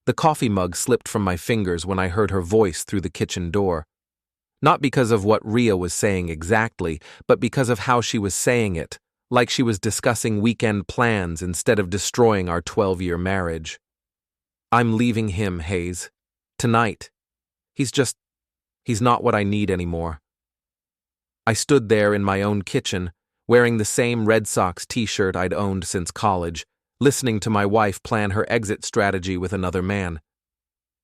The coffee mug slipped from my fingers when I heard her voice through the kitchen door. Not because of what Rhea was saying exactly, but because of how she was saying it, like she was discussing weekend plans instead of destroying our 12-year marriage. I'm leaving him, Hayes. Tonight. He's not what I need anymore. I stood there in my own kitchen, wearing the same Red Sox t-shirt I'd owned since college, listening to my wife plan her exit strategy with another man.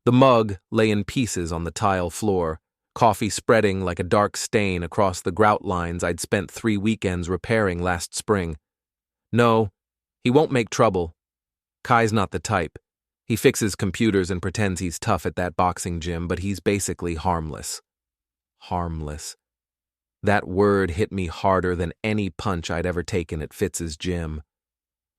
The mug lay in pieces on the tile floor, coffee spreading like a dark stain across the grout lines I'd spent 3 weekends repairing last spring. No, he won't make trouble. Kai's not the type. He fixes computers and pretends he's tough at that boxing gym, but he's basically harmless. Harmless. That word hit me harder than any punch I'd ever taken at Fitz's gym.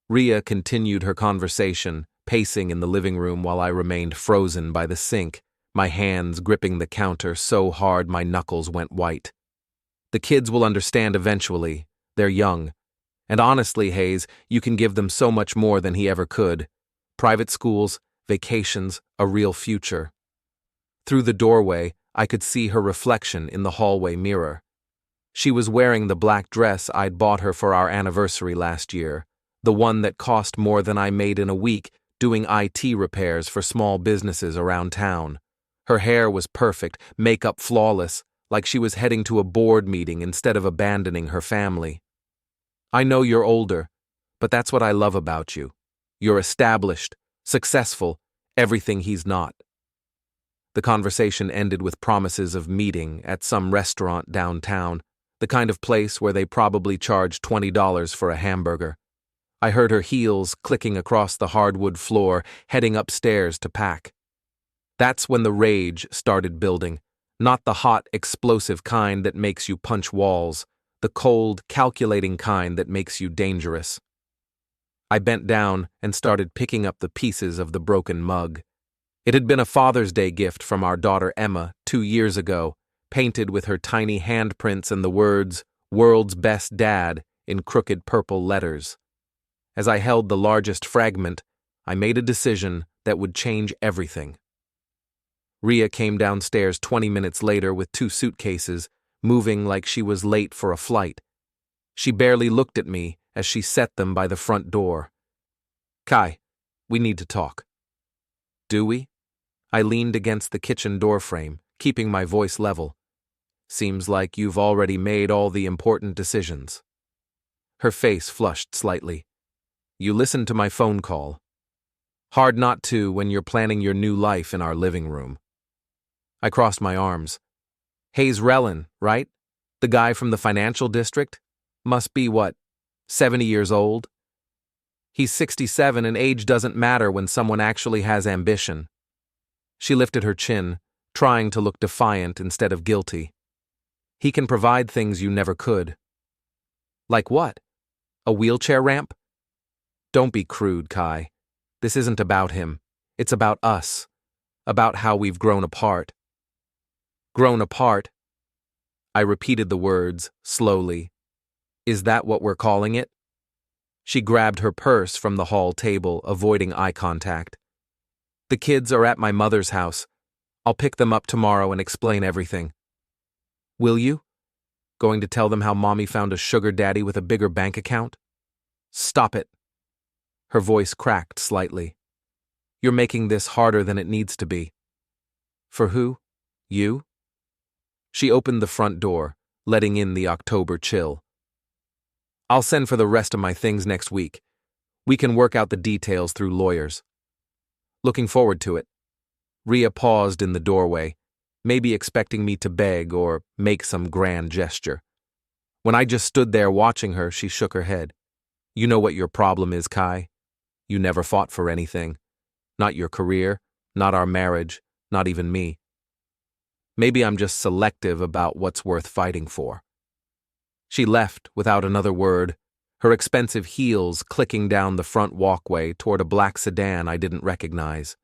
Rhea continued her conversation, pacing in the living room while I remained frozen by the sink, my hands gripping the counter so hard my knuckles went white. The kids will understand eventually. They're young. And honestly, Hayes, you can give them so much more than he ever could. Private schools, vacations, a real future. Through the doorway, I could see her reflection in the hallway mirror. She was wearing the black dress I'd bought her for our anniversary last year, the one that cost more than I made in a week doing IT repairs for small businesses around town. Her hair was perfect, makeup flawless, like she was heading to a board meeting instead of abandoning her family. I know you're older, but that's what I love about you. You're established, successful, everything he's not. The conversation ended with promises of meeting at some restaurant downtown, the kind of place where they probably charge $20 for a hamburger. I heard her heels clicking across the hardwood floor, heading upstairs to pack. That's when the rage started building, not the hot, explosive kind that makes you punch walls, the cold, calculating kind that makes you dangerous. I bent down and started picking up the pieces of the broken mug. It had been a Father's Day gift from our daughter Emma 2 years ago, painted with her tiny handprints and the words, "World's Best Dad," in crooked purple letters. As I held the largest fragment, I made a decision that would change everything. Rhea came downstairs 20 minutes later with 2 suitcases, moving like she was late for a flight. She barely looked at me as she set them by the front door. "Kai, we need to talk." "Do we?" I leaned against the kitchen doorframe, keeping my voice level. "Seems like you've already made all the important decisions." Her face flushed slightly. "You listened to my phone call. Hard not to when you're planning your new life in our living room." I crossed my arms. "Hayes Rellin, right? The guy from the financial district? Must be, 70 years old?" "He's 67 and age doesn't matter when someone actually has ambition." She lifted her chin, trying to look defiant instead of guilty. "He can provide things you never could." "Like what? A wheelchair ramp?" "Don't be crude, Kai. This isn't about him. It's about us. About how we've grown apart." "Grown apart?" I repeated the words, slowly. "Is that what we're calling it?" She grabbed her purse from the hall table, avoiding eye contact. "The kids are at my mother's house. I'll pick them up tomorrow and explain everything." "Will you? Going to tell them how Mommy found a sugar daddy with a bigger bank account?" "Stop it." Her voice cracked slightly. "You're making this harder than it needs to be." "For who? You?" She opened the front door, letting in the October chill. "I'll send for the rest of my things next week. We can work out the details through lawyers." "Looking forward to it." Rhea paused in the doorway, maybe expecting me to beg or make some grand gesture. When I just stood there watching her, she shook her head. "You know what your problem is, Kai. You never fought for anything. Not your career, not our marriage, not even me. Maybe I'm just selective about what's worth fighting for." She left without another word, her expensive heels clicking down the front walkway toward a black sedan I didn't recognize.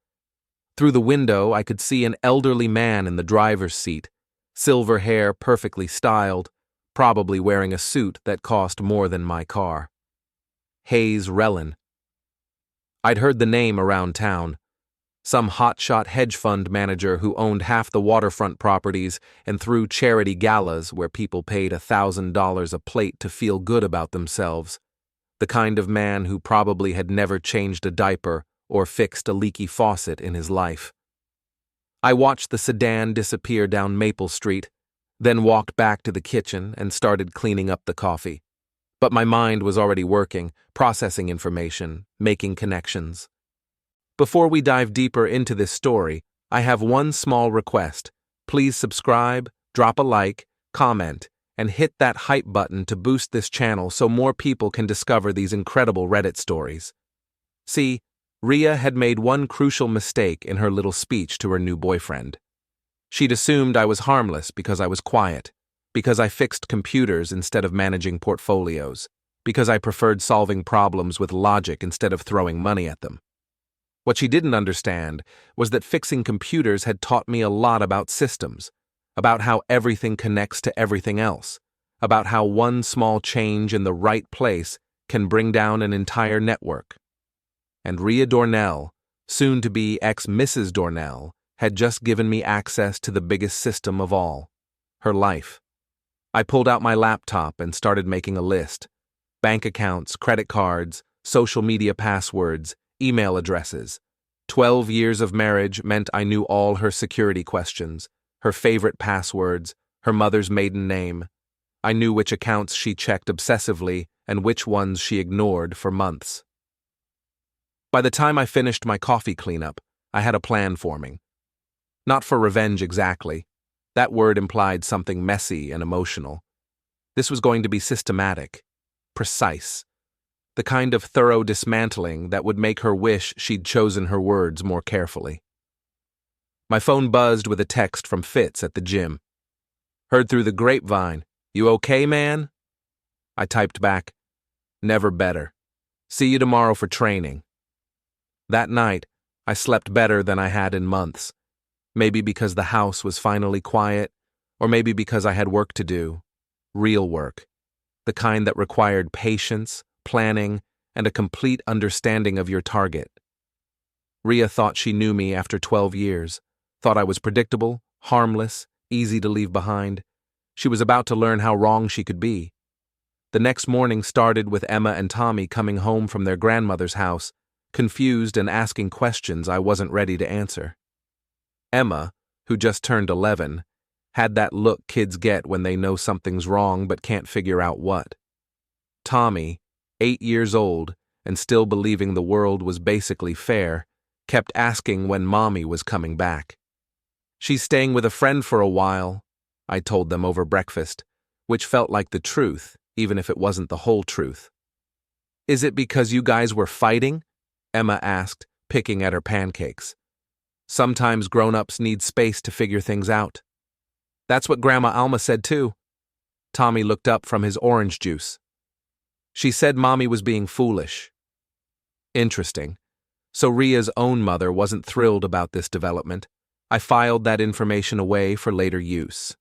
Through the window, I could see an elderly man in the driver's seat, silver hair perfectly styled, probably wearing a suit that cost more than my car. Hayes Rellin. I'd heard the name around town. Some hotshot hedge fund manager who owned half the waterfront properties and threw charity galas where people paid $1,000 a plate to feel good about themselves. The kind of man who probably had never changed a diaper or fixed a leaky faucet in his life. I watched the sedan disappear down Maple Street, then walked back to the kitchen and started cleaning up the coffee. But my mind was already working, processing information, making connections. Before we dive deeper into this story, I have one small request. Please subscribe, drop a like, comment, and hit that hype button to boost this channel so more people can discover these incredible Reddit stories. See, Rhea had made one crucial mistake in her little speech to her new boyfriend. She'd assumed I was harmless because I was quiet, because I fixed computers instead of managing portfolios, because I preferred solving problems with logic instead of throwing money at them. What she didn't understand was that fixing computers had taught me a lot about systems, about how everything connects to everything else, about how one small change in the right place can bring down an entire network. And Rhea Dornell, soon to be ex-Mrs. Dornell, had just given me access to the biggest system of all, her life. I pulled out my laptop and started making a list. Bank accounts, credit cards, social media passwords, email addresses. 12 years of marriage meant I knew all her security questions, her favorite passwords, her mother's maiden name. I knew which accounts she checked obsessively and which ones she ignored for months. By the time I finished my coffee cleanup, I had a plan forming. Not for revenge exactly. That word implied something messy and emotional. This was going to be systematic, precise. The kind of thorough dismantling that would make her wish she'd chosen her words more carefully. My phone buzzed with a text from Fitz at the gym. Heard through the grapevine. You okay, man? I typed back, never better. See you tomorrow for training. That night, I slept better than I had in months. Maybe because the house was finally quiet, or maybe because I had work to do. Real work. The kind that required patience, planning, and a complete understanding of your target. Rhea thought she knew me after 12 years, thought I was predictable, harmless, easy to leave behind. She was about to learn how wrong she could be. The next morning started with Emma and Tommy coming home from their grandmother's house, confused and asking questions I wasn't ready to answer. Emma, who just turned 11, had that look kids get when they know something's wrong but can't figure out what. Tommy, 8 years old and still believing the world was basically fair, kept asking when Mommy was coming back. She's staying with a friend for a while, I told them over breakfast, which felt like the truth, even if it wasn't the whole truth. Is it because you guys were fighting? Emma asked, picking at her pancakes. Sometimes grown-ups need space to figure things out. That's what Grandma Alma said too. Tommy looked up from his orange juice. She said Mommy was being foolish. Interesting. So Rhea's own mother wasn't thrilled about this development. I filed that information away for later use.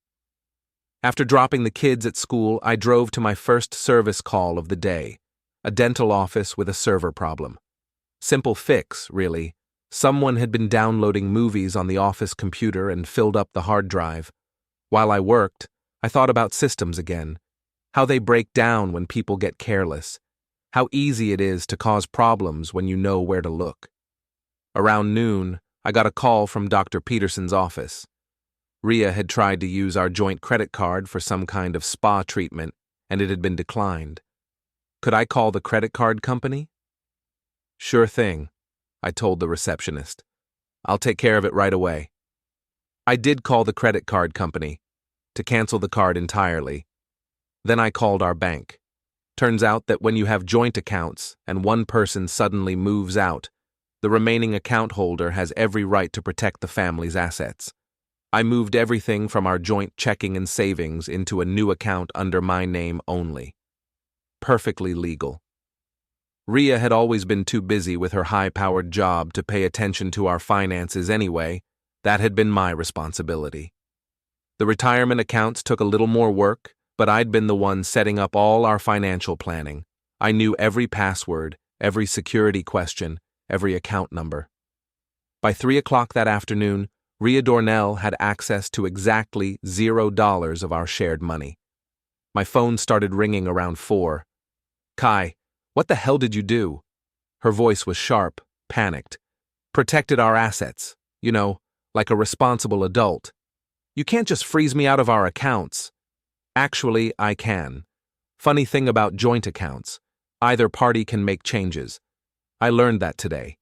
After dropping the kids at school, I drove to my first service call of the day, a dental office with a server problem. Simple fix, really. Someone had been downloading movies on the office computer and filled up the hard drive. While I worked, I thought about systems again. How they break down when people get careless. How easy it is to cause problems when you know where to look. Around noon, I got a call from Dr. Peterson's office. Rhea had tried to use our joint credit card for some kind of spa treatment, and it had been declined. Could I call the credit card company? Sure thing, I told the receptionist. I'll take care of it right away. I did call the credit card company to cancel the card entirely. Then I called our bank. Turns out that when you have joint accounts and one person suddenly moves out, the remaining account holder has every right to protect the family's assets. I moved everything from our joint checking and savings into a new account under my name only. Perfectly legal. Rhea had always been too busy with her high-powered job to pay attention to our finances anyway. That had been my responsibility. The retirement accounts took a little more work, but I'd been the one setting up all our financial planning. I knew every password, every security question, every account number. By 3 o'clock that afternoon, Rhea Dornell had access to exactly $0 of our shared money. My phone started ringing around 4. Kai, what the hell did you do? Her voice was sharp, panicked. Protected our assets, like a responsible adult. You can't just freeze me out of our accounts. Actually, I can. Funny thing about joint accounts. Either party can make changes. I learned that today.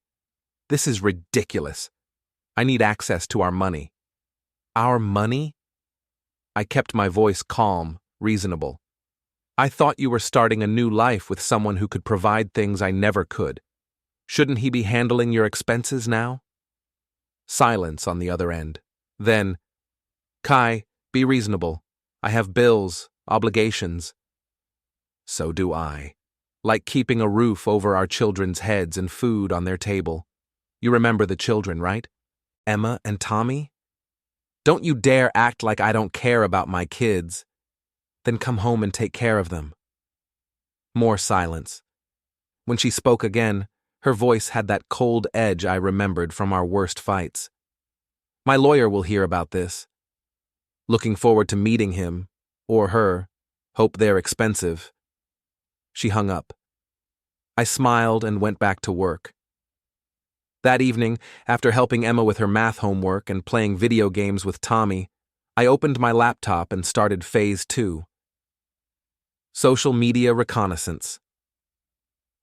This is ridiculous. I need access to our money. Our money? I kept my voice calm, reasonable. I thought you were starting a new life with someone who could provide things I never could. Shouldn't he be handling your expenses now? Silence on the other end. Then, Kai, be reasonable. I have bills, obligations. So do I. Like keeping a roof over our children's heads and food on their table. You remember the children, right? Emma and Tommy? Don't you dare act like I don't care about my kids. Then come home and take care of them. More silence. When she spoke again, her voice had that cold edge I remembered from our worst fights. My lawyer will hear about this. Looking forward to meeting him, or her. Hope they're expensive. She hung up. I smiled and went back to work. That evening, after helping Emma with her math homework and playing video games with Tommy, I opened my laptop and started Phase 2. Social media reconnaissance.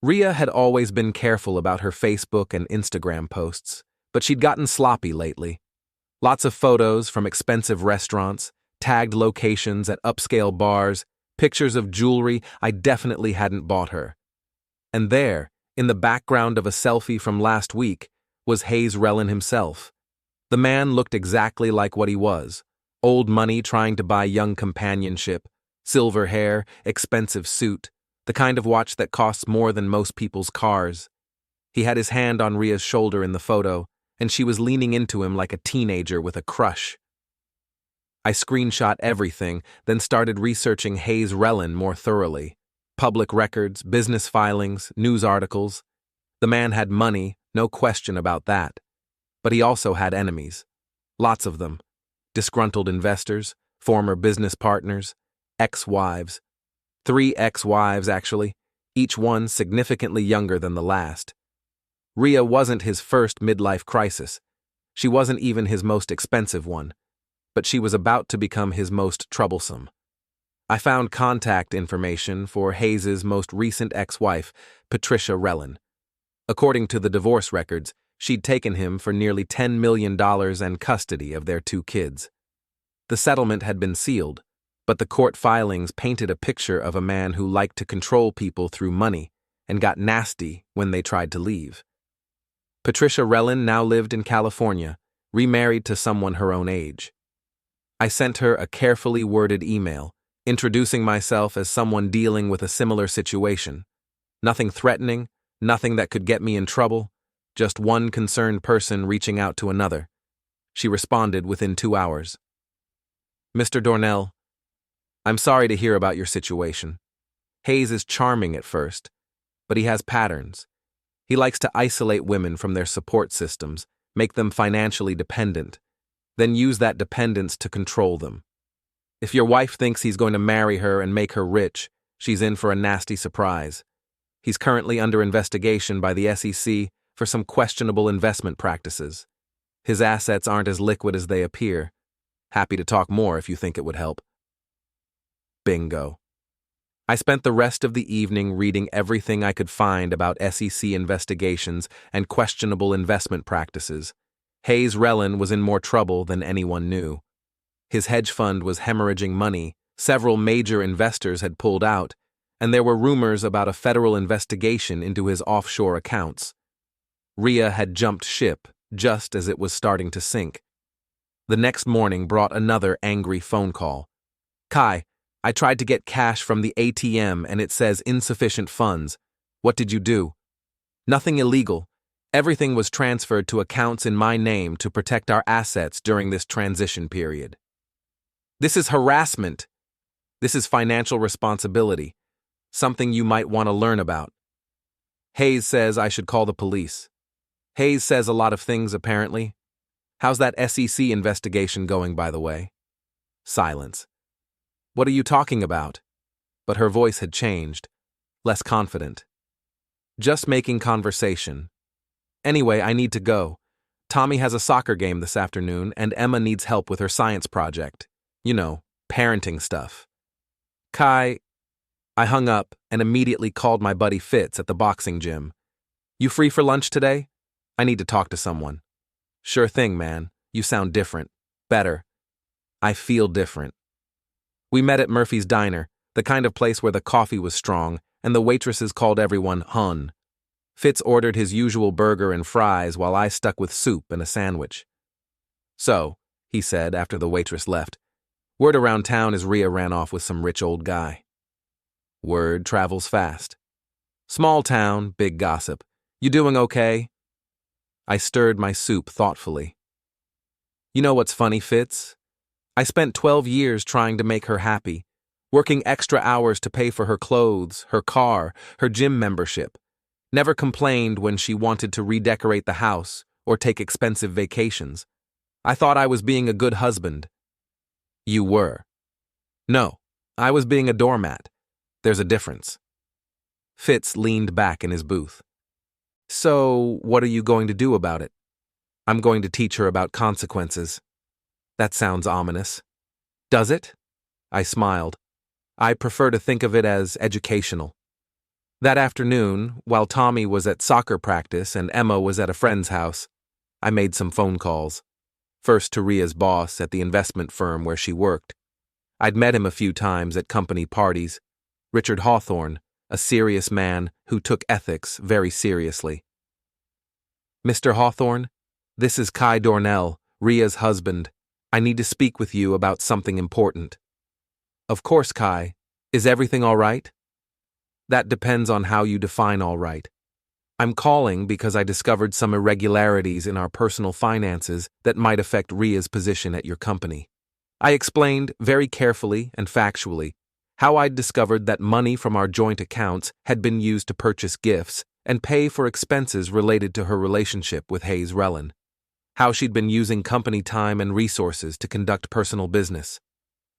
Rhea had always been careful about her Facebook and Instagram posts, but she'd gotten sloppy lately. Lots of photos from expensive restaurants, tagged locations at upscale bars, pictures of jewelry I definitely hadn't bought her. And there, in the background of a selfie from last week, was Hayes Rellin himself. The man looked exactly like what he was. Old money trying to buy young companionship, silver hair, expensive suit, the kind of watch that costs more than most people's cars. He had his hand on Rhea's shoulder in the photo, and she was leaning into him like a teenager with a crush. I screenshot everything, then started researching Hayes Rellin more thoroughly. Public records, business filings, news articles. The man had money, no question about that. But he also had enemies. Lots of them. Disgruntled investors, former business partners, ex-wives. 3 ex-wives, actually, each one significantly younger than the last. Rhea wasn't his first midlife crisis. She wasn't even his most expensive one. But she was about to become his most troublesome. I found contact information for Hayes's most recent ex-wife, Patricia Rellin. According to the divorce records, she'd taken him for nearly $10 million and custody of their 2 kids. The settlement had been sealed, but the court filings painted a picture of a man who liked to control people through money and got nasty when they tried to leave. Patricia Rellin now lived in California, remarried to someone her own age. I sent her a carefully worded email, introducing myself as someone dealing with a similar situation. Nothing threatening, nothing that could get me in trouble, just one concerned person reaching out to another. She responded within 2 hours. Mr. Dornell, I'm sorry to hear about your situation. Hayes is charming at first, but he has patterns. He likes to isolate women from their support systems, make them financially dependent, then use that dependence to control them. If your wife thinks he's going to marry her and make her rich, she's in for a nasty surprise. He's currently under investigation by the SEC for some questionable investment practices. His assets aren't as liquid as they appear. Happy to talk more if you think it would help. Bingo. I spent the rest of the evening reading everything I could find about SEC investigations and questionable investment practices. Hayes Rellin was in more trouble than anyone knew. His hedge fund was hemorrhaging money, several major investors had pulled out, and there were rumors about a federal investigation into his offshore accounts. Rhea had jumped ship just as it was starting to sink. The next morning brought another angry phone call. Kai, I tried to get cash from the ATM and it says insufficient funds. What did you do? Nothing illegal. Everything was transferred to accounts in my name to protect our assets during this transition period. This is harassment. This is financial responsibility, something you might want to learn about. Hayes says I should call the police. Hayes says a lot of things, apparently. How's that SEC investigation going, by the way? Silence. What are you talking about? But her voice had changed, less confident. Just making conversation. Anyway, I need to go. Tommy has a soccer game this afternoon, and Emma needs help with her science project. You know, parenting stuff. Kai, I hung up and immediately called my buddy Fitz at the boxing gym. You free for lunch today? I need to talk to someone. Sure thing, man. You sound different. Better. I feel different. We met at Murphy's Diner, the kind of place where the coffee was strong and the waitresses called everyone Hun. Fitz ordered his usual burger and fries while I stuck with soup and a sandwich. So, he said after the waitress left, word around town is Rhea ran off with some rich old guy. Word travels fast. Small town, big gossip. You doing okay? I stirred my soup thoughtfully. You know what's funny, Fitz? I spent 12 years trying to make her happy, working extra hours to pay for her clothes, her car, her gym membership. Never complained when she wanted to redecorate the house or take expensive vacations. I thought I was being a good husband. You were. No, I was being a doormat. There's a difference. Fitz leaned back in his booth. So, what are you going to do about it? I'm going to teach her about consequences. That sounds ominous. Does it? I smiled. I prefer to think of it as educational. That afternoon, while Tommy was at soccer practice and Emma was at a friend's house, I made some phone calls. First to Rhea's boss at the investment firm where she worked. I'd met him a few times at company parties. Richard Hawthorne, a serious man who took ethics very seriously. Mr. Hawthorne, this is Kai Dornell, Rhea's husband. I need to speak with you about something important. Of course, Kai. Is everything all right? That depends on how you define all right. I'm calling because I discovered some irregularities in our personal finances that might affect Rhea's position at your company. I explained very carefully and factually how I'd discovered that money from our joint accounts had been used to purchase gifts and pay for expenses related to her relationship with Hayes Rellin, how she'd been using company time and resources to conduct personal business,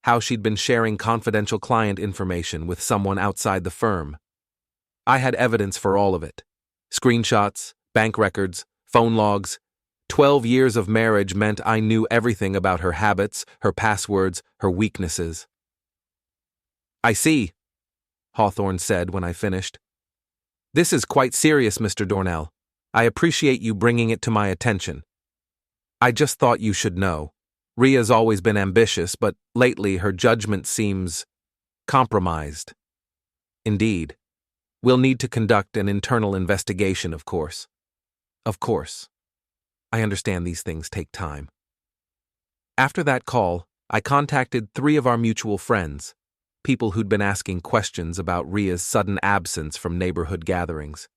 how she'd been sharing confidential client information with someone outside the firm. I had evidence for all of it. Screenshots, bank records, phone logs. 12 years of marriage meant I knew everything about her habits, her passwords, her weaknesses. I see, Hawthorne said when I finished. This is quite serious, Mr. Dornell. I appreciate you bringing it to my attention. I just thought you should know. Rhea's always been ambitious, but lately her judgment seems compromised. Indeed. We'll need to conduct an internal investigation, of course. Of course. I understand these things take time. After that call, I contacted 3 of our mutual friends, people who'd been asking questions about Rhea's sudden absence from neighborhood gatherings.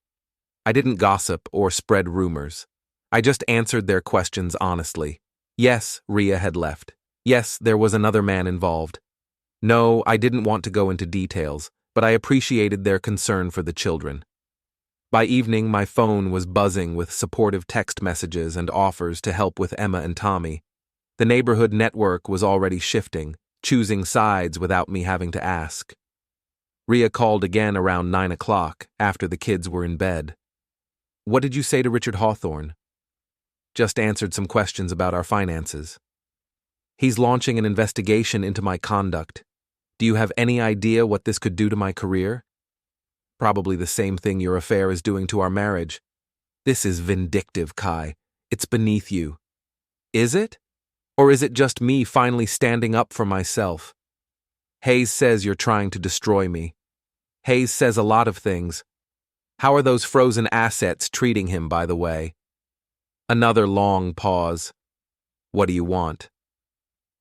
I didn't gossip or spread rumors. I just answered their questions honestly. Yes, Rhea had left. Yes, there was another man involved. No, I didn't want to go into details, but I appreciated their concern for the children. By evening, my phone was buzzing with supportive text messages and offers to help with Emma and Tommy. The neighborhood network was already shifting, choosing sides without me having to ask. Rhea called again around 9 o'clock, after the kids were in bed. What did you say to Richard Hawthorne? Just answered some questions about our finances. He's launching an investigation into my conduct. Do you have any idea what this could do to my career? Probably the same thing your affair is doing to our marriage. This is vindictive, Kai. It's beneath you. Is it? Or is it just me finally standing up for myself? Hayes says you're trying to destroy me. Hayes says a lot of things. How are those frozen assets treating him, by the way? Another long pause. What do you want?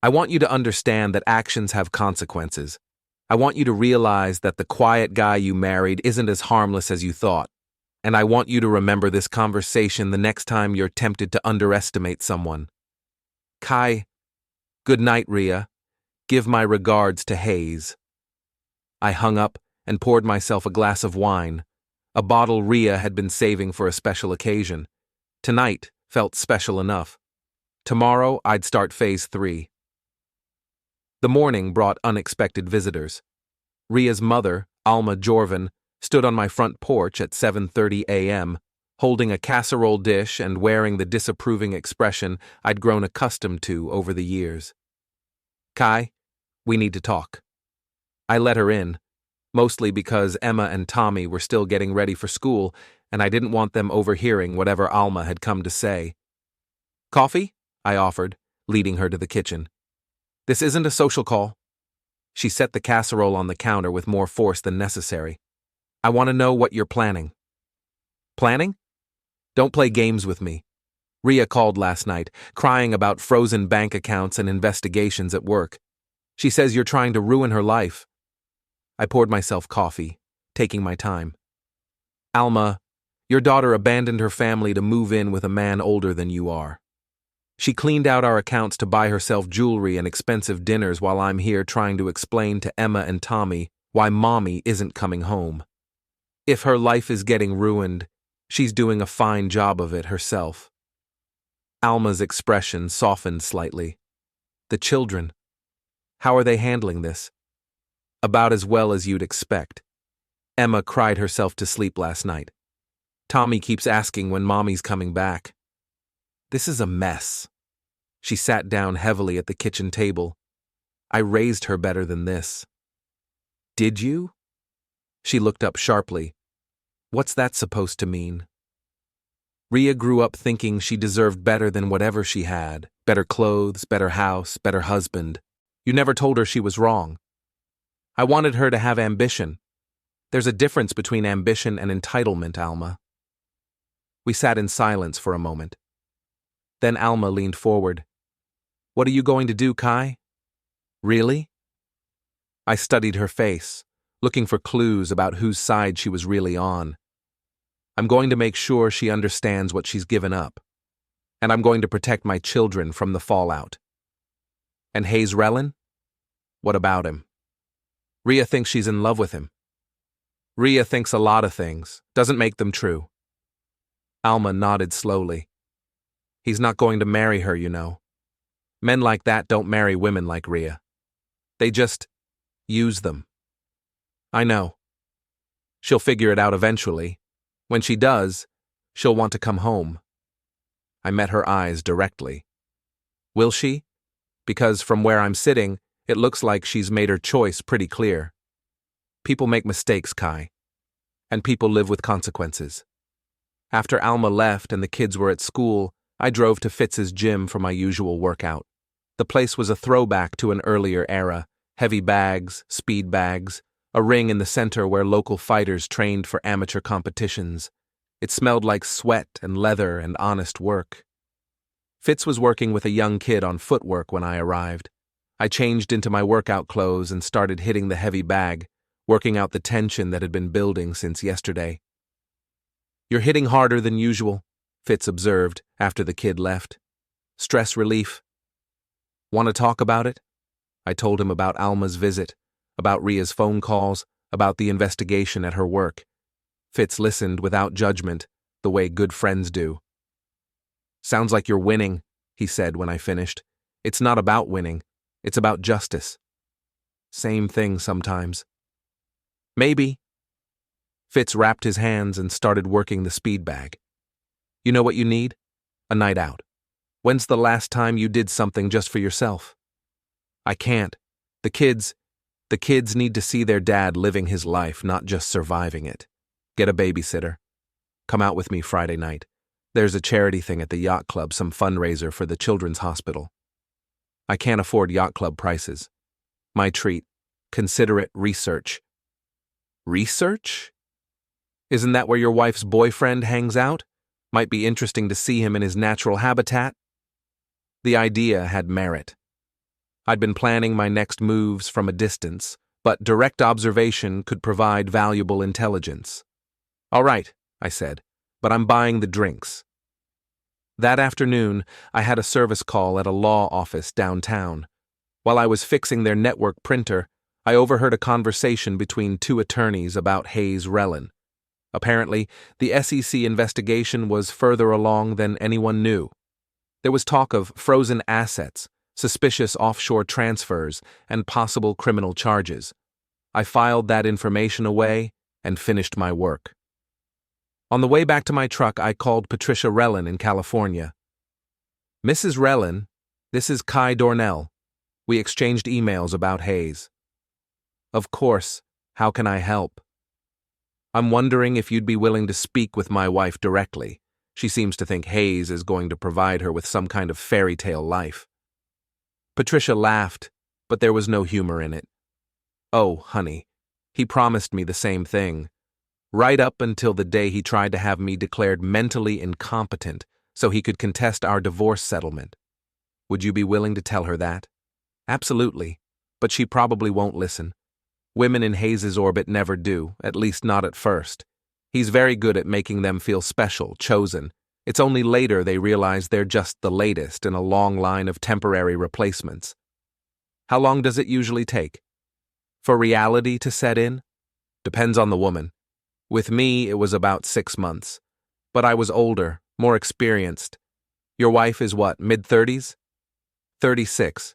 I want you to understand that actions have consequences. I want you to realize that the quiet guy you married isn't as harmless as you thought. And I want you to remember this conversation the next time you're tempted to underestimate someone. Kai, good night, Rhea. Give my regards to Hayes. I hung up and poured myself a glass of wine, a bottle Rhea had been saving for a special occasion. Tonight felt special enough. Tomorrow I'd start phase 3. The morning brought unexpected visitors. Rhea's mother, Alma Jorvan, stood on my front porch at 7:30 a.m., holding a casserole dish and wearing the disapproving expression I'd grown accustomed to over the years. "Kai, we need to talk." I let her in, mostly because Emma and Tommy were still getting ready for school, and I didn't want them overhearing whatever Alma had come to say. "Coffee?" I offered, leading her to the kitchen. "This isn't a social call." She set the casserole on the counter with more force than necessary. "I want to know what you're planning." "Planning? Don't play games with me." Rhea called last night, crying about frozen bank accounts and investigations at work. She says you're trying to ruin her life. I poured myself coffee, taking my time. "Alma, your daughter abandoned her family to move in with a man older than you are. She cleaned out our accounts to buy herself jewelry and expensive dinners while I'm here trying to explain to Emma and Tommy why Mommy isn't coming home. If her life is getting ruined, she's doing a fine job of it herself." Alma's expression softened slightly. "The children. How are they handling this?" "About as well as you'd expect. Emma cried herself to sleep last night. Tommy keeps asking when Mommy's coming back. This is a mess." She sat down heavily at the kitchen table. "I raised her better than this." "Did you?" She looked up sharply. "What's that supposed to mean?" Rhea grew up thinking she deserved better than whatever she had. Better clothes, better house, better husband. You never told her she was wrong. I wanted her to have ambition. There's a difference between ambition and entitlement, Alma. We sat in silence for a moment. Then Alma leaned forward. "What are you going to do, Kai?" "Really?" I studied her face, looking for clues about whose side she was really on. "I'm going to make sure she understands what she's given up. And I'm going to protect my children from the fallout." "And Hayes Rellin? What about him?" "Rhea thinks she's in love with him." "Rhea thinks a lot of things, doesn't make them true." Alma nodded slowly. "He's not going to marry her, you know. Men like that don't marry women like Rhea. They just use them." "I know. She'll figure it out eventually. When she does, she'll want to come home." I met her eyes directly. "Will she? Because from where I'm sitting, it looks like she's made her choice pretty clear. People make mistakes, Kai. And people live with consequences." After Alma left and the kids were at school, I drove to Fitz's gym for my usual workout. The place was a throwback to an earlier era. Heavy bags, speed bags, a ring in the center where local fighters trained for amateur competitions. It smelled like sweat and leather and honest work. Fitz was working with a young kid on footwork when I arrived. I changed into my workout clothes and started hitting the heavy bag, working out the tension that had been building since yesterday. "You're hitting harder than usual," Fitz observed after the kid left. "Stress relief?" "Want to talk about it?" I told him about Alma's visit, about Rhea's phone calls, about the investigation at her work. Fitz listened without judgment, the way good friends do. "Sounds like you're winning," he said when I finished. "It's not about winning. It's about justice." "Same thing sometimes." "Maybe." Fitz wrapped his hands and started working the speed bag. "You know what you need? A night out. When's the last time you did something just for yourself?" "I can't. The kids need to see their dad living his life, not just surviving it. Get a babysitter. Come out with me Friday night. There's a charity thing at the yacht club, some fundraiser for the children's hospital." "I can't afford yacht club prices. My treat. Consider it research." "Research? Isn't that where your wife's boyfriend hangs out? Might be interesting to see him in his natural habitat." The idea had merit. I'd been planning my next moves from a distance, but direct observation could provide valuable intelligence. "All right," I said, "but I'm buying the drinks." That afternoon, I had a service call at a law office downtown. While I was fixing their network printer, I overheard a conversation between two attorneys about Hayes Rellin. Apparently, the SEC investigation was further along than anyone knew. There was talk of frozen assets, suspicious offshore transfers, and possible criminal charges. I filed that information away and finished my work. On the way back to my truck, I called Patricia Rellin in California. "Mrs. Rellin, this is Kai Dornell." We exchanged emails about Hayes. "Of course. How can I help?" "I'm wondering if you'd be willing to speak with my wife directly. She seems to think Hayes is going to provide her with some kind of fairy tale life." Patricia laughed, but there was no humor in it. "Oh, honey, he promised me the same thing. Right up until the day he tried to have me declared mentally incompetent so he could contest our divorce settlement. Would you be willing to tell her that?" "Absolutely, but she probably won't listen. Women in Hayes's orbit never do, at least not at first. He's very good at making them feel special, chosen. It's only later they realize they're just the latest in a long line of temporary replacements." "How long does it usually take for reality to set in?" "Depends on the woman. With me, it was about 6 months. But I was older, more experienced. Your wife is what, mid-30s? 36.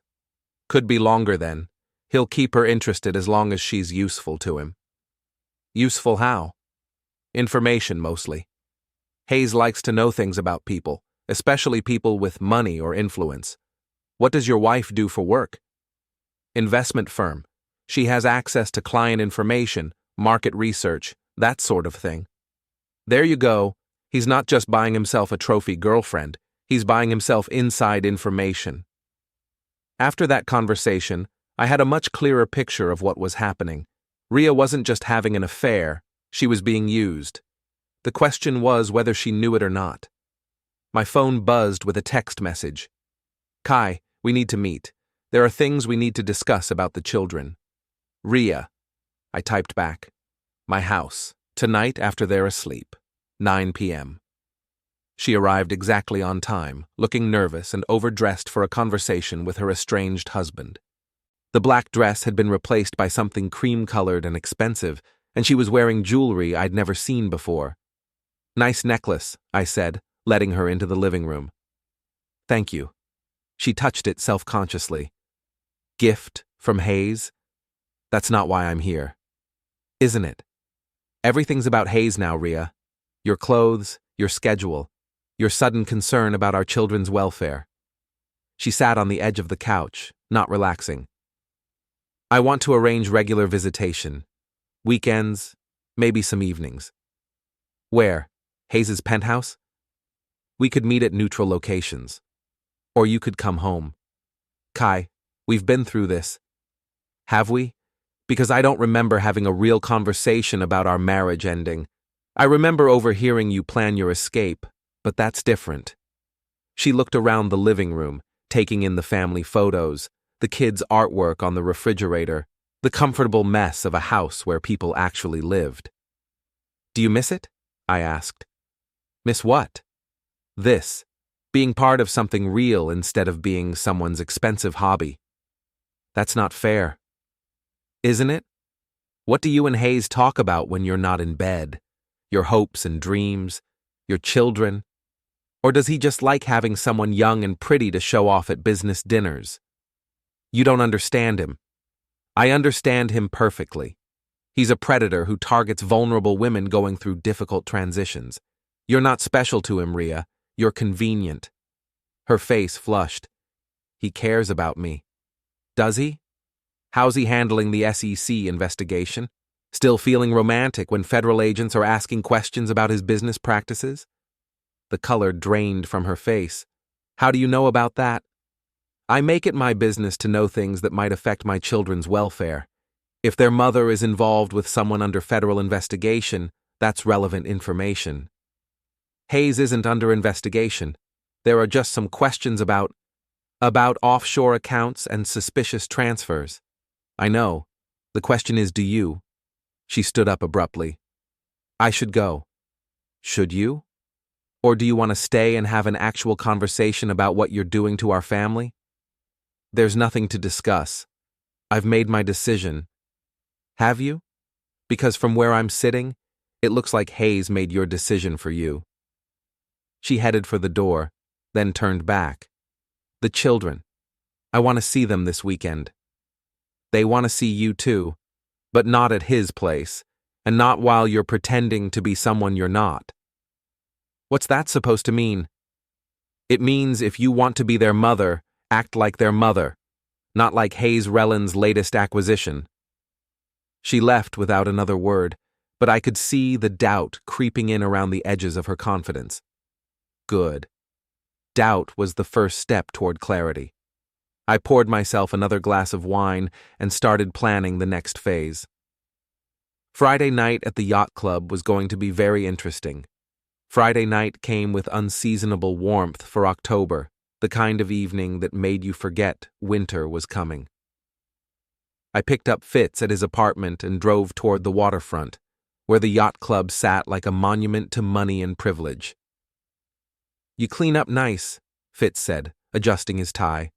Could be longer then. He'll keep her interested as long as she's useful to him." "Useful how?" "Information, mostly. Hayes likes to know things about people, especially people with money or influence." "What does your wife do for work?" "Investment firm. She has access to client information, market research, that sort of thing." "There you go. He's not just buying himself a trophy girlfriend, he's buying himself inside information." After that conversation, I had a much clearer picture of what was happening. Rhea wasn't just having an affair, she was being used. The question was whether she knew it or not. My phone buzzed with a text message. "Kai, we need to meet. There are things we need to discuss about the children." "Rhea," I typed back. "My house, tonight after they're asleep, 9 p.m. She arrived exactly on time, looking nervous and overdressed for a conversation with her estranged husband. The black dress had been replaced by something cream-colored and expensive, and she was wearing jewelry I'd never seen before. "Nice necklace," I said, letting her into the living room. "Thank you." She touched it self-consciously. "Gift from Hayes? That's not why I'm here." "Isn't it? Everything's about Hayes now, Rhea. Your clothes, your schedule, your sudden concern about our children's welfare." She sat on the edge of the couch, not relaxing. "I want to arrange regular visitation. Weekends, maybe some evenings." "Where? Hayes's penthouse?" "We could meet at neutral locations. Or you could come home." "Kai, we've been through this." "Have we? Because I don't remember having a real conversation about our marriage ending. I remember overhearing you plan your escape, but that's different." She looked around the living room, taking in the family photos, the kids' artwork on the refrigerator, the comfortable mess of a house where people actually lived. "Do you miss it?" I asked. "Miss what?" "This. Being part of something real instead of being someone's expensive hobby." "That's not fair." "Isn't it? What do you and Hayes talk about when you're not in bed? Your hopes and dreams? Your children? Or does he just like having someone young and pretty to show off at business dinners?" "You don't understand him." "I understand him perfectly. He's a predator who targets vulnerable women going through difficult transitions. You're not special to him, Rhea. You're convenient." Her face flushed. "He cares about me." "Does he? How's he handling the SEC investigation? Still feeling romantic when federal agents are asking questions about his business practices?" The color drained from her face. "How do you know about that?" "I make it my business to know things that might affect my children's welfare. If their mother is involved with someone under federal investigation, that's relevant information." "Hayes isn't under investigation. There are just some questions about offshore accounts and suspicious transfers." "I know. The question is, do you?" She stood up abruptly. "I should go." "Should you? Or do you want to stay and have an actual conversation about what you're doing to our family?" "There's nothing to discuss. I've made my decision." "Have you?" "Because from where I'm sitting, It looks like Hayes made your decision for you. She headed for the door, then turned back. The children. I want to see them this weekend. They want to see you too, but not at his place, and not while you're pretending to be someone you're not. What's that supposed to mean? It means if you want to be their mother, act like their mother, not like Hayes Rellin's latest acquisition. She left without another word, but I could see the doubt creeping in around the edges of her confidence. Good. Doubt was the first step toward clarity. I poured myself another glass of wine and started planning the next phase. Friday night at the yacht club was going to be very interesting. Friday night came with unseasonable warmth for October, the kind of evening that made you forget winter was coming. I picked up Fitz at his apartment and drove toward the waterfront, where the yacht club sat like a monument to money and privilege. You clean up nice, Fitz said, adjusting his tie.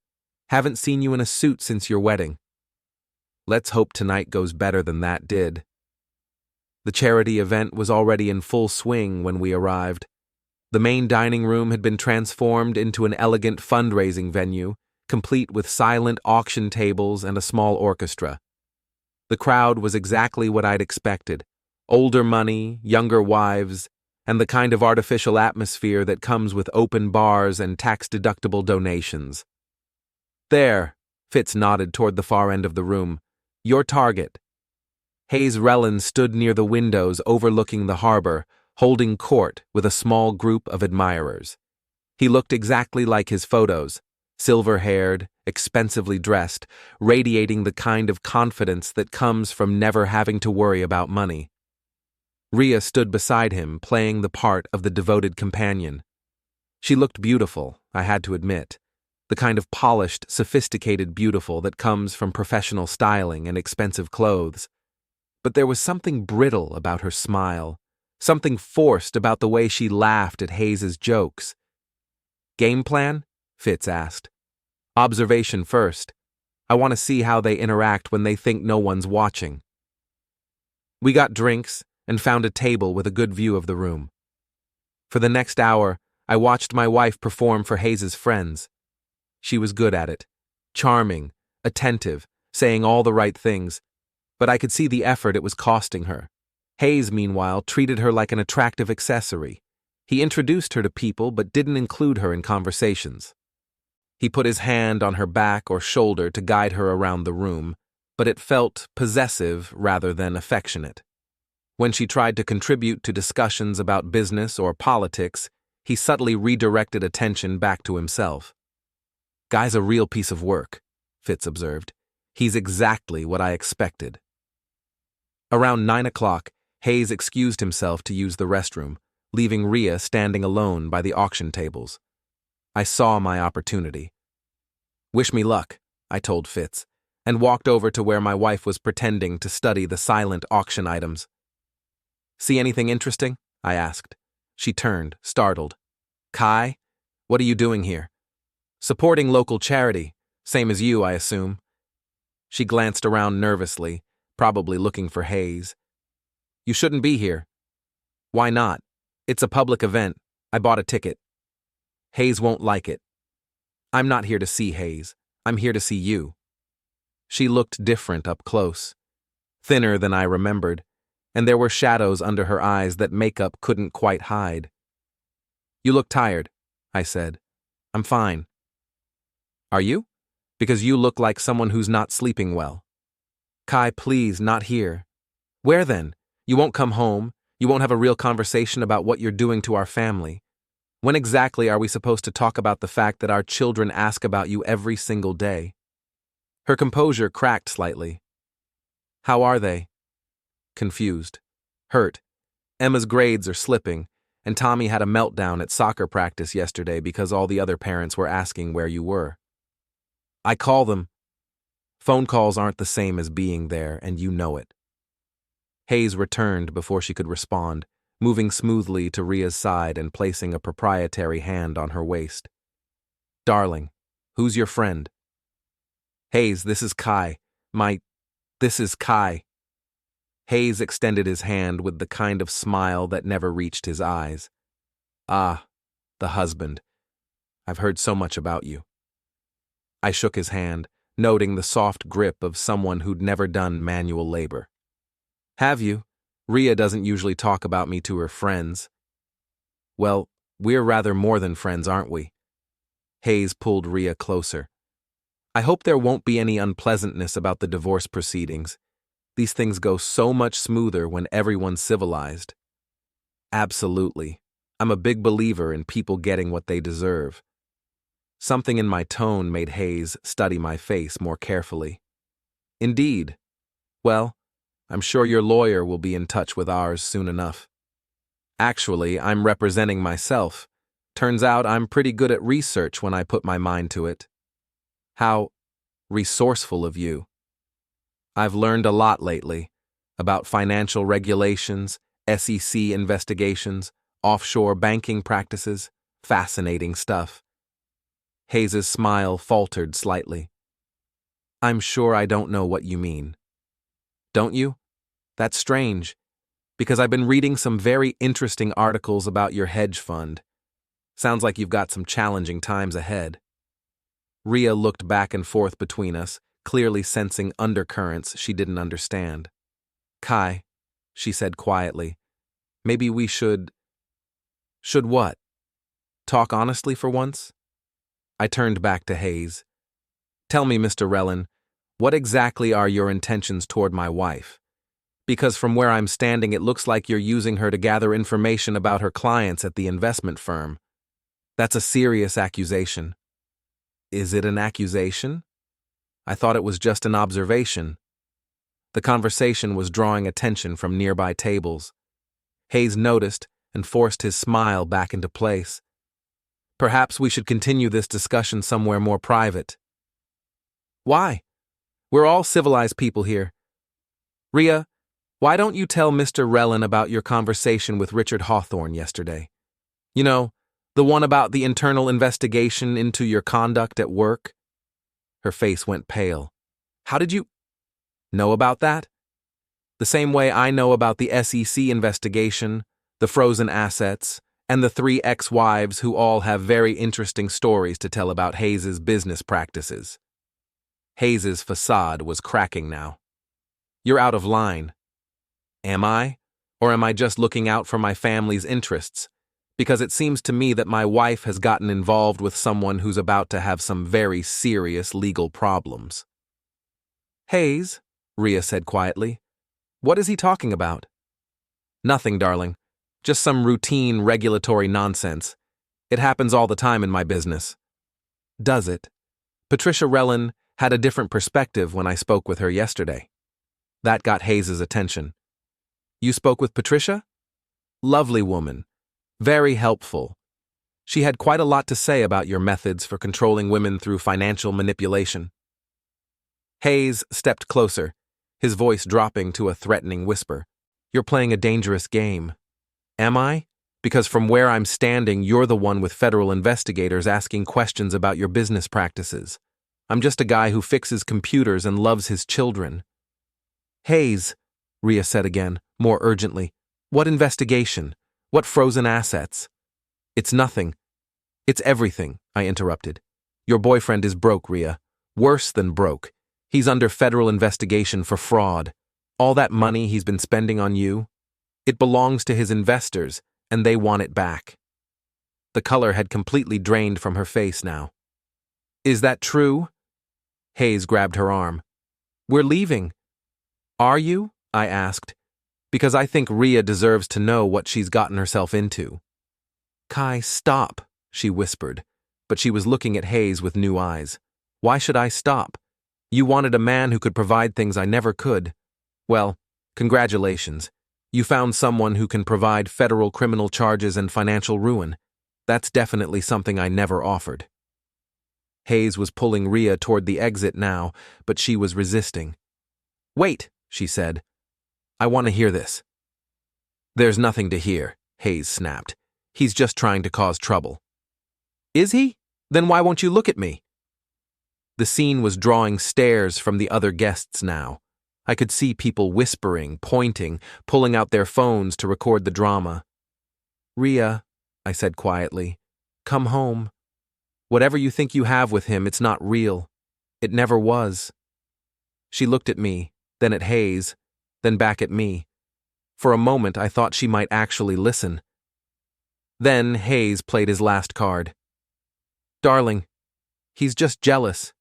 Haven't seen you in a suit since your wedding. Let's hope tonight goes better than that did. The charity event was already in full swing when we arrived. The main dining room had been transformed into an elegant fundraising venue, complete with silent auction tables and a small orchestra. The crowd was exactly what I'd expected: older money, younger wives, and the kind of artificial atmosphere that comes with open bars and tax-deductible donations. There, Fitz nodded toward the far end of the room. Your target. Hayes Rellin stood near the windows overlooking the harbor, holding court with a small group of admirers. He looked exactly like his photos, silver-haired, expensively dressed, radiating the kind of confidence that comes from never having to worry about money. Rhea stood beside him, playing the part of the devoted companion. She looked beautiful, I had to admit, the kind of polished, sophisticated beautiful that comes from professional styling and expensive clothes. But there was something brittle about her smile, something forced about the way she laughed at Hayes's jokes. Game plan? Fitz asked. Observation first. I want to see how they interact when they think no one's watching. We got drinks and found a table with a good view of the room. For the next hour, I watched my wife perform for Hayes's friends. She was good at it, charming, attentive, saying all the right things, but I could see the effort it was costing her. Hayes, meanwhile, treated her like an attractive accessory. He introduced her to people but didn't include her in conversations. He put his hand on her back or shoulder to guide her around the room, but it felt possessive rather than affectionate. When she tried to contribute to discussions about business or politics, he subtly redirected attention back to himself. Guy's a real piece of work, Fitz observed. He's exactly what I expected. Around 9 o'clock, Hayes excused himself to use the restroom, leaving Rhea standing alone by the auction tables. I saw my opportunity. Wish me luck, I told Fitz, and walked over to where my wife was pretending to study the silent auction items. See anything interesting? I asked. She turned, startled. Kai, what are you doing here? Supporting local charity, same as you, I assume. She glanced around nervously, probably looking for Hayes. You shouldn't be here. Why not? It's a public event. I bought a ticket. Hayes won't like it. I'm not here to see Hayes. I'm here to see you. She looked different up close, thinner than I remembered, and there were shadows under her eyes that makeup couldn't quite hide. You look tired, I said. I'm fine. Are you? Because you look like someone who's not sleeping well. Kai, please, not here. Where then? You won't come home. You won't have a real conversation about what you're doing to our family. When exactly are we supposed to talk about the fact that our children ask about you every single day? Her composure cracked slightly. How are they? Confused. Hurt. Emma's grades are slipping, and Tommy had a meltdown at soccer practice yesterday because all the other parents were asking where you were. I call them. Phone calls aren't the same as being there, and you know it. Hayes returned before she could respond, moving smoothly to Rhea's side and placing a proprietary hand on her waist. Darling, who's your friend? Hayes, this is Kai. This is Kai. Hayes extended his hand with the kind of smile that never reached his eyes. Ah, the husband. I've heard so much about you. I shook his hand, noting the soft grip of someone who'd never done manual labor. Have you? Rhea doesn't usually talk about me to her friends. Well, we're rather more than friends, aren't we? Hayes pulled Rhea closer. I hope there won't be any unpleasantness about the divorce proceedings. These things go so much smoother when everyone's civilized. Absolutely. I'm a big believer in people getting what they deserve. Something in my tone made Hayes study my face more carefully. Indeed. Well, I'm sure your lawyer will be in touch with ours soon enough. Actually, I'm representing myself. Turns out I'm pretty good at research when I put my mind to it. How resourceful of you. I've learned a lot lately about financial regulations, SEC investigations, offshore banking practices, fascinating stuff. Hayes's smile faltered slightly. I'm sure I don't know what you mean. Don't you? That's strange, because I've been reading some very interesting articles about your hedge fund. Sounds like you've got some challenging times ahead. Rhea looked back and forth between us, clearly sensing undercurrents she didn't understand. Kai, she said quietly, maybe we should... Should what? Talk honestly for once? I turned back to Hayes. Tell me, Mr. Rellin, what exactly are your intentions toward my wife? Because from where I'm standing, it looks like you're using her to gather information about her clients at the investment firm. That's a serious accusation. Is it an accusation? I thought it was just an observation. The conversation was drawing attention from nearby tables. Hayes noticed and forced his smile back into place. Perhaps we should continue this discussion somewhere more private. Why? We're all civilized people here. Rhea, why don't you tell Mr. Rellin about your conversation with Richard Hawthorne yesterday? You know, the one about the internal investigation into your conduct at work? Her face went pale. How did you know about that? The same way I know about the SEC investigation, the frozen assets, and the 3 ex-wives who all have very interesting stories to tell about Hayes's business practices. Hayes's facade was cracking now. You're out of line. Am I? Or am I just looking out for my family's interests? Because it seems to me that my wife has gotten involved with someone who's about to have some very serious legal problems. Hayes, Rhea said quietly, what is he talking about? Nothing, darling. Just some routine regulatory nonsense. It happens all the time in my business. Does it? Patricia Rellin had a different perspective when I spoke with her yesterday. That got Hayes's attention. You spoke with Patricia? Lovely woman. Very helpful. She had quite a lot to say about your methods for controlling women through financial manipulation. Hayes stepped closer, his voice dropping to a threatening whisper. You're playing a dangerous game. Am I? Because from where I'm standing, you're the one with federal investigators asking questions about your business practices. I'm just a guy who fixes computers and loves his children. Hayes, Rhea said again, more urgently. What investigation? What frozen assets? It's nothing. It's everything, I interrupted. Your boyfriend is broke, Rhea. Worse than broke. He's under federal investigation for fraud. All that money he's been spending on you, it belongs to his investors, and they want it back. The color had completely drained from her face now. Is that true? Hayes grabbed her arm. We're leaving. Are you? I asked, because I think Rhea deserves to know what she's gotten herself into. Kai, stop, she whispered, but she was looking at Hayes with new eyes. Why should I stop? You wanted a man who could provide things I never could. Well, congratulations. You found someone who can provide federal criminal charges and financial ruin. That's definitely something I never offered. Hayes was pulling Rhea toward the exit now, but she was resisting. Wait, she said. I want to hear this. There's nothing to hear, Hayes snapped. He's just trying to cause trouble. Is he? Then why won't you look at me? The scene was drawing stares from the other guests now. I could see people whispering, pointing, pulling out their phones to record the drama. "Rhea," I said quietly, "come home. Whatever you think you have with him, it's not real. It never was." She looked at me, then at Hayes, then back at me. For a moment, I thought she might actually listen. Then Hayes played his last card. "Darling, he's just jealous.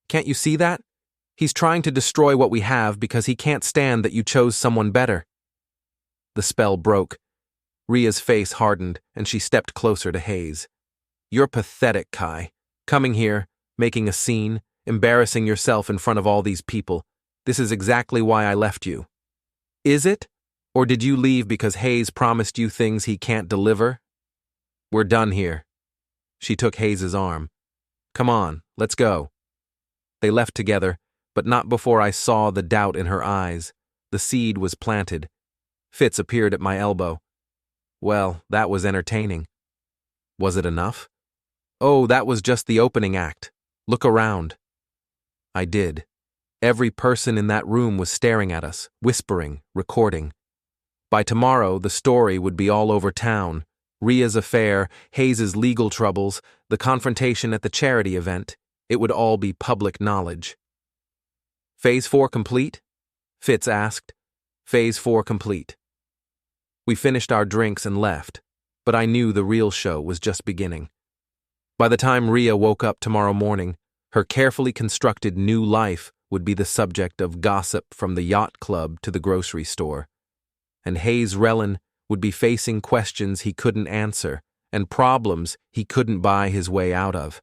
Can't you see that? He's trying to destroy what we have because he can't stand that you chose someone better." The spell broke. Rhea's face hardened, and she stepped closer to Hayes. "You're pathetic, Kai. Coming here, making a scene, embarrassing yourself in front of all these people. This is exactly why I left you." "Is it? Or did you leave because Hayes promised you things he can't deliver?" "We're done here." She took Hayes's arm. "Come on, let's go." They left together, but not before I saw the doubt in her eyes. The seed was planted. Fitz appeared at my elbow. Well, that was entertaining. Was it enough? "Oh, that was just the opening act. Look around." I did. Every person in that room was staring at us, whispering, recording. By tomorrow, the story would be all over town. Rhea's affair, Hayes's legal troubles, the confrontation at the charity event. It would all be public knowledge. "Phase 4 complete?" Fitz asked. "Phase 4 complete." We finished our drinks and left, but I knew the real show was just beginning. By the time Rhea woke up tomorrow morning, her carefully constructed new life would be the subject of gossip from the yacht club to the grocery store. And Hayes Rellin would be facing questions he couldn't answer and problems he couldn't buy his way out of.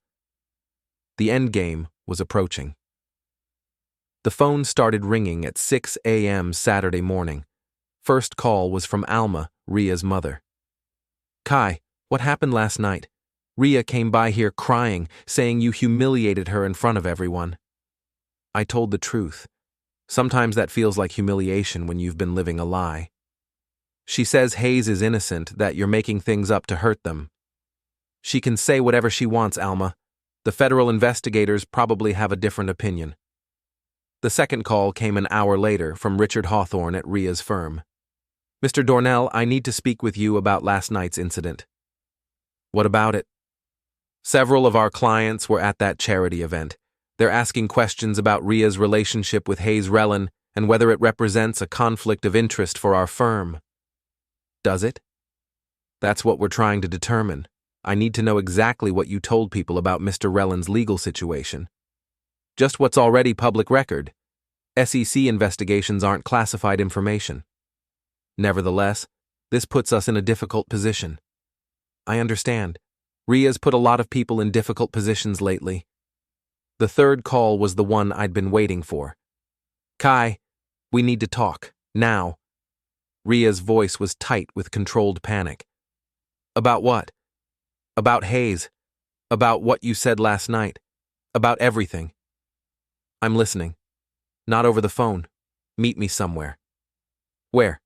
The endgame was approaching. The phone started ringing at 6 a.m. Saturday morning. First call was from Alma, Rhea's mother. "Kai, what happened last night? Rhea came by here crying, saying you humiliated her in front of everyone." I told the truth. Sometimes that feels like humiliation when you've been living a lie. "She says Hayes is innocent, that you're making things up to hurt them." "She can say whatever she wants, Alma. The federal investigators probably have a different opinion." The second call came an hour later from Richard Hawthorne at Rhea's firm. "Mr. Dornell, I need to speak with you about last night's incident." "What about it?" "Several of our clients were at that charity event. They're asking questions about Rhea's relationship with Hayes Rellin and whether it represents a conflict of interest for our firm." "Does it?" "That's what we're trying to determine. I need to know exactly what you told people about Mr. Rellin's legal situation." "Just what's already public record. SEC investigations aren't classified information." "Nevertheless, this puts us in a difficult position." "I understand. Rhea's put a lot of people in difficult positions lately." The third call was the one I'd been waiting for. "Kai, we need to talk, now." Rhea's voice was tight with controlled panic. "About what?" "About Hayes. About what you said last night. About everything." "I'm listening. Not over the phone. Meet me somewhere." "Where?"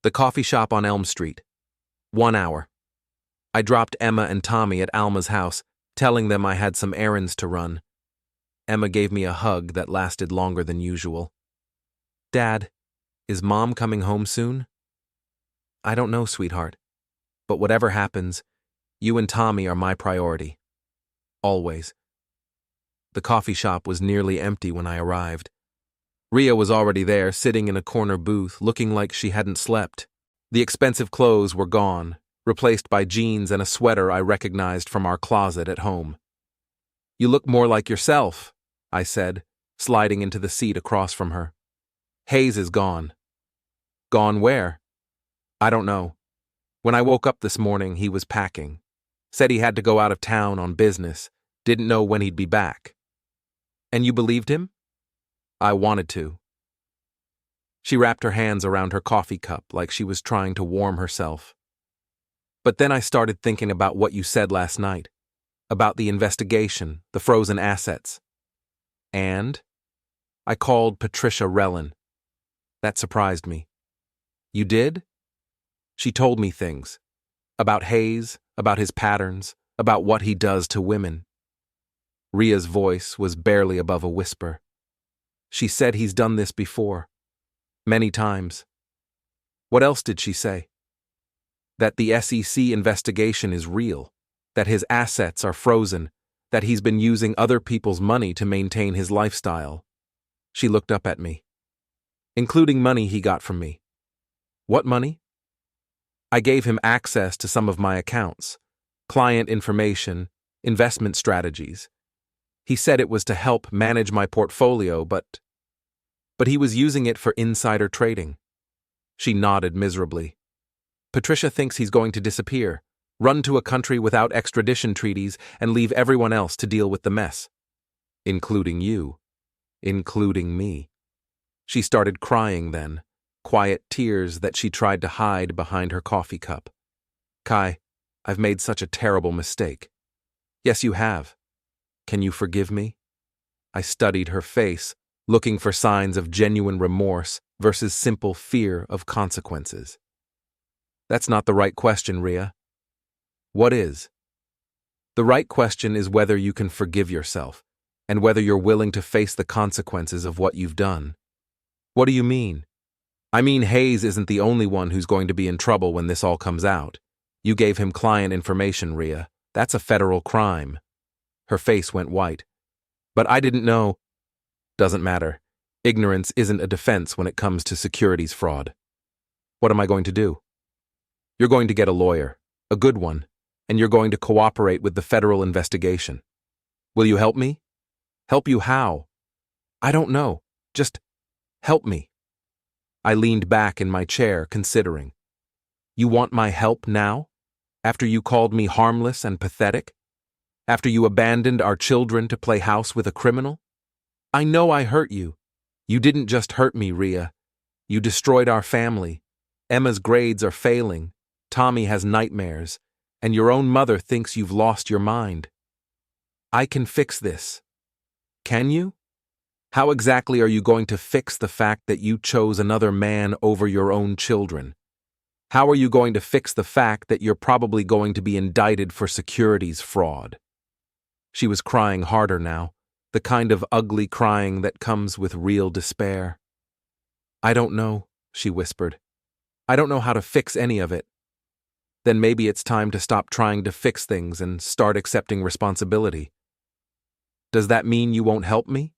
"The coffee shop on Elm Street. 1 hour." I dropped Emma and Tommy at Alma's house, telling them I had some errands to run. Emma gave me a hug that lasted longer than usual. "Dad, is Mom coming home soon?" "I don't know, sweetheart. But whatever happens, you and Tommy are my priority. Always." The coffee shop was nearly empty when I arrived. Rhea was already there, sitting in a corner booth, looking like she hadn't slept. The expensive clothes were gone, replaced by jeans and a sweater I recognized from our closet at home. "You look more like yourself," I said, sliding into the seat across from her. "Hayes is gone." "Gone where?" "I don't know. When I woke up this morning, he was packing. Said he had to go out of town on business, didn't know when he'd be back." "And you believed him?" "I wanted to." She wrapped her hands around her coffee cup like she was trying to warm herself. "But then I started thinking about what you said last night, about the investigation, the frozen assets. And I called Patricia Rellin. That surprised me." "You did?" "She told me things. About Hayes, about his patterns, about what he does to women." Rhea's voice was barely above a whisper. She said he's done this before. Many times. What else did she say? That the SEC investigation is real, that his assets are frozen, that he's been using other people's money to maintain his lifestyle. She looked up at me. Including money he got from me. What money? I gave him access to some of my accounts, client information, investment strategies. He said it was to help manage my portfolio, but he was using it for insider trading. She nodded miserably. Patricia thinks he's going to disappear, run to a country without extradition treaties, and leave everyone else to deal with the mess. Including you. Including me. She started crying then, quiet tears that she tried to hide behind her coffee cup. Kai, I've made such a terrible mistake. Yes, you have. Can you forgive me? I studied her face, looking for signs of genuine remorse versus simple fear of consequences. That's not the right question, Rhea. What is? The right question is whether you can forgive yourself, and whether you're willing to face the consequences of what you've done. What do you mean? I mean Hayes isn't the only one who's going to be in trouble when this all comes out. You gave him client information, Rhea. That's a federal crime. Her face went white. But I didn't know. Doesn't matter. Ignorance isn't a defense when it comes to securities fraud. What am I going to do? You're going to get a lawyer, a good one, and you're going to cooperate with the federal investigation. Will you help me? Help you how? I don't know. Just help me. I leaned back in my chair, considering. You want my help now? After you called me harmless and pathetic? After you abandoned our children to play house with a criminal? I know I hurt you. You didn't just hurt me, Rhea. You destroyed our family. Emma's grades are failing. Tommy has nightmares. And your own mother thinks you've lost your mind. I can fix this. Can you? How exactly are you going to fix the fact that you chose another man over your own children? How are you going to fix the fact that you're probably going to be indicted for securities fraud? She was crying harder now, the kind of ugly crying that comes with real despair. I don't know, she whispered. I don't know how to fix any of it. Then maybe it's time to stop trying to fix things and start accepting responsibility. Does that mean you won't help me?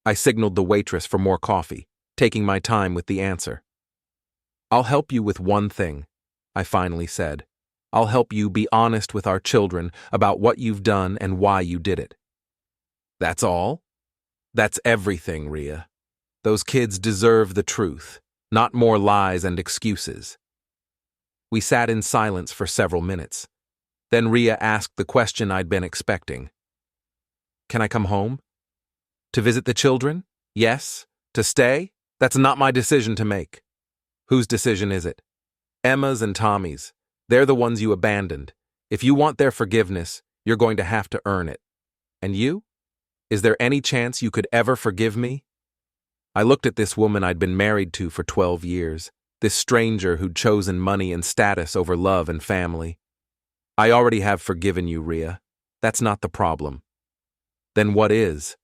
I signaled the waitress for more coffee, taking my time with the answer. I'll help you with one thing, I finally said. I'll help you be honest with our children about what you've done and why you did it. That's all? That's everything, Rhea. Those kids deserve the truth, not more lies and excuses. We sat in silence for several minutes. Then Rhea asked the question I'd been expecting. Can I come home? To visit the children? Yes. To stay? That's not my decision to make. Whose decision is it? Emma's and Tommy's. They're the ones you abandoned. If you want their forgiveness, you're going to have to earn it. And you? Is there any chance you could ever forgive me? I looked at this woman I'd been married to for 12 years, this stranger who'd chosen money and status over love and family. I already have forgiven you, Rhea. That's not the problem. Then what is?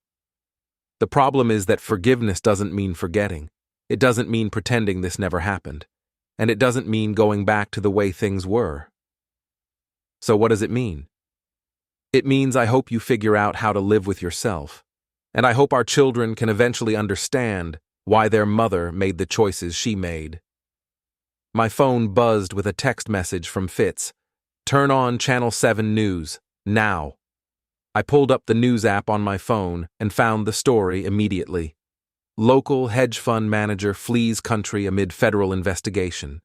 The problem is that forgiveness doesn't mean forgetting. It doesn't mean pretending this never happened. And it doesn't mean going back to the way things were. So what does it mean? It means I hope you figure out how to live with yourself. And I hope our children can eventually understand why their mother made the choices she made. My phone buzzed with a text message from Fitz. Turn on Channel 7 News, now. I pulled up the news app on my phone and found the story immediately. Local hedge fund manager flees country amid federal investigation.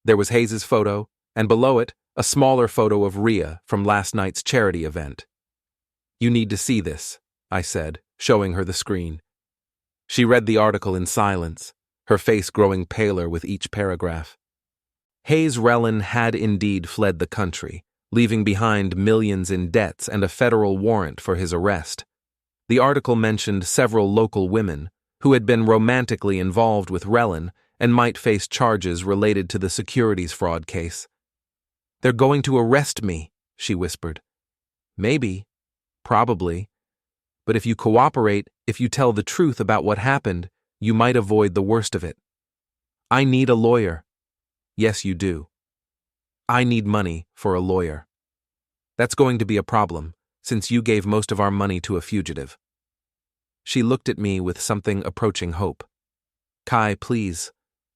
There was Hayes' photo, and below it, a smaller photo of Rhea from last night's charity event. You need to see this, I said, showing her the screen. She read the article in silence, her face growing paler with each paragraph. Hayes Rellin had indeed fled the country, leaving behind millions in debts and a federal warrant for his arrest. The article mentioned several local women who had been romantically involved with Rellin and might face charges related to the securities fraud case. They're going to arrest me, she whispered. Maybe. Probably. But if you cooperate, if you tell the truth about what happened, you might avoid the worst of it. I need a lawyer. Yes, you do. I need money for a lawyer. That's going to be a problem, since you gave most of our money to a fugitive. She looked at me with something approaching hope. Kai, please.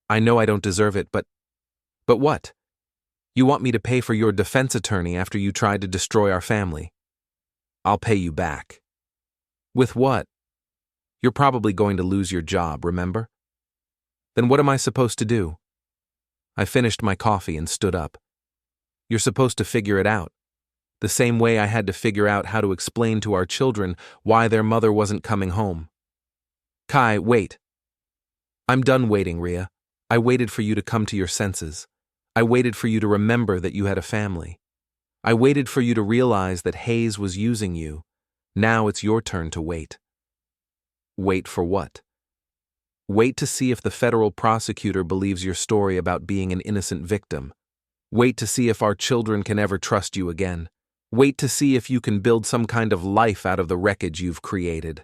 I know I don't deserve it, but what? You want me to pay for your defense attorney after you tried to destroy our family? I'll pay you back. With what? You're probably going to lose your job, remember? Then what am I supposed to do? I finished my coffee and stood up. You're supposed to figure it out. The same way I had to figure out how to explain to our children why their mother wasn't coming home. Kai, wait. I'm done waiting, Rhea. I waited for you to come to your senses. I waited for you to remember that you had a family. I waited for you to realize that Hayes was using you. Now it's your turn to wait. Wait for what? Wait to see if the federal prosecutor believes your story about being an innocent victim. Wait to see if our children can ever trust you again. Wait to see if you can build some kind of life out of the wreckage you've created.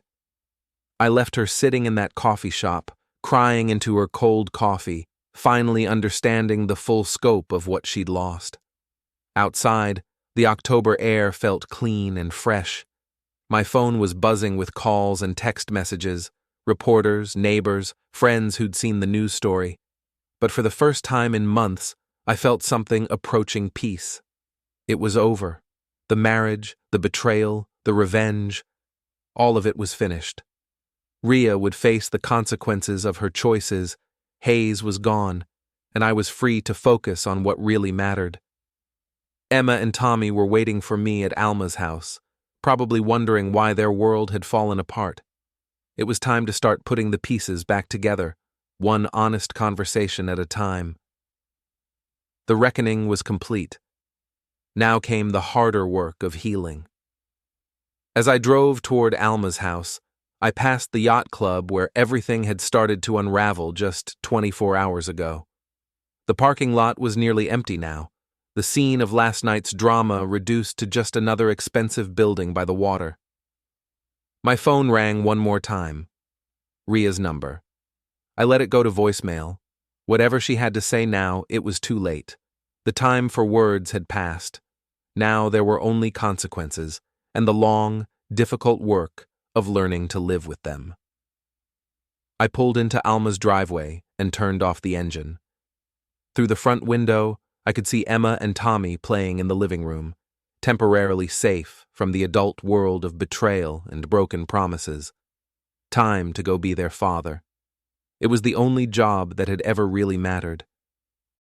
I left her sitting in that coffee shop, crying into her cold coffee, finally understanding the full scope of what she'd lost. Outside, the October air felt clean and fresh. My phone was buzzing with calls and text messages, reporters, neighbors, friends who'd seen the news story. But for the first time in months, I felt something approaching peace. It was over. The marriage, the betrayal, the revenge, all of it was finished. Rhea would face the consequences of her choices. Hayes was gone, and I was free to focus on what really mattered. Emma and Tommy were waiting for me at Alma's house, probably wondering why their world had fallen apart. It was time to start putting the pieces back together, one honest conversation at a time. The reckoning was complete. Now came the harder work of healing. As I drove toward Alma's house, I passed the yacht club where everything had started to unravel just 24 hours ago. The parking lot was nearly empty now, the scene of last night's drama reduced to just another expensive building by the water. My phone rang one more time. Rhea's number. I let it go to voicemail. Whatever she had to say now, it was too late. The time for words had passed. Now there were only consequences, and the long, difficult work of learning to live with them. I pulled into Alma's driveway and turned off the engine. Through the front window, I could see Emma and Tommy playing in the living room, temporarily safe from the adult world of betrayal and broken promises. Time to go be their father. It was the only job that had ever really mattered.